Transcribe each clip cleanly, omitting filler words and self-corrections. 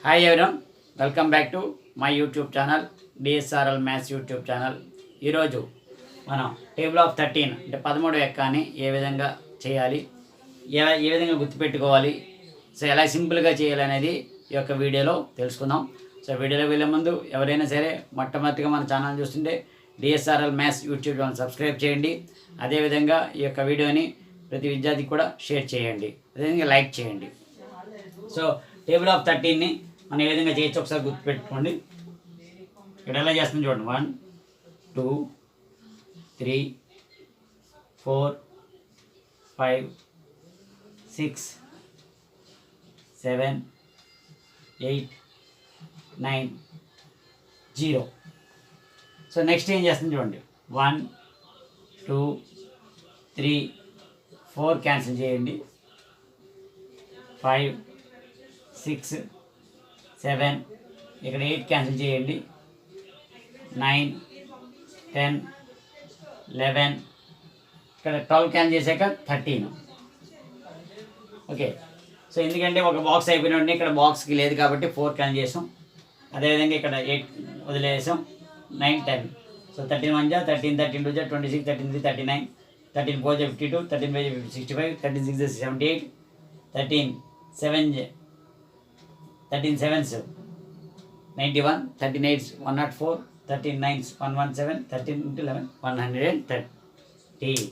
Hi everyone, welcome back to my YouTube channel dsrl maths YouTube channel. ఈరోజు మనం table of 13 అంటే 13వ ఎక్కాన్ని ఏ విధంగా చేయాలి, ఏ విధంగా గుర్తుపెట్టుకోవాలి, సో ఎలా సింపుల్గా చేయాలి అనేది ఈ యొక్క వీడియోలో తెలుసుకుందాం. సో వీడియోలోకి వెళ్ళే ముందు ఎవరైనా సరే మొట్టమొదటిగా మన ఛానల్ చూస్తుంటే dsrl maths YouTube channel subscribe చేయండి. అదేవిధంగా ఈ యొక్క వీడియోని ప్రతి విద్యార్థికి కూడా షేర్ చేయండి, అదేవిధంగా లైక్ చేయండి. సో టేబుల్ ఆఫ్ 13ని మనం ఏ విధంగా చేయొచ్చు ఒకసారి గుర్తుపెట్టుకోండి. ఇక్కడ ఎలా చేస్తుంది చూడండి. 1 2 3 4 5 6 7 8 9 0. సో నెక్స్ట్ ఏం చేస్తుంది చూడండి. 1 2 3 4 క్యాన్సిల్ చేయండి. 5 6 7 ఇక్కడ 8 క్యాన్సిల్ చేయండి. 9 10 11 ఇక్కడ 12 క్యాన్సిల్ చేశాక 13. ఓకే, సో ఎందుకంటే ఒక బాక్స్ అయిపోయిన ఇక్కడ బాక్స్కి లేదు కాబట్టి 4 క్యాన్సిల్ చేసాం. అదేవిధంగా ఇక్కడ 8 వదిలేసాం. 9 10. సో 13 1 జా 13, 13 2 జా 26, 13 3 39, 13 4 జా 52, 13 5 జా 65, 13 6 జా 78, 13 7 13 7s 91, 13 8s 104, 13 9s 117, 13 into 11 130.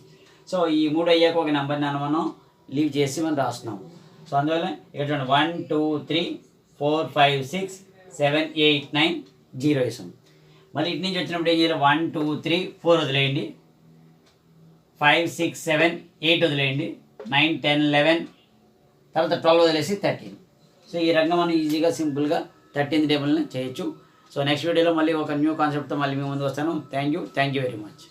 So ఈ 3 అయ్యాక ఒక నెంబర్ని మనం లీవ్ చేసి మనం రాస్తున్నాం. సో అందువల్ల ఇక్కడ చూడండి 1 2 3 4 5 6 7 8 9 0 వేసాం. మళ్ళీ ఇటు నుంచి వచ్చినప్పుడు ఏం చేయాలి? 1 2 3 4 వదిలేయండి. 5 6 7 8 వదిలేయండి. 9 10 11 తర్వాత 12 వదిలేసి 13. సో ఈ రకంగా మనం ఈజీగా సింపుల్గా 13th టేబుల్ని చేయొచ్చు. సో నెక్స్ట్ వీడియోలో మళ్ళీ ఒక న్యూ కాన్సెప్ట్తో మళ్ళీ మీ ముందు వస్తాను. Thank you very much.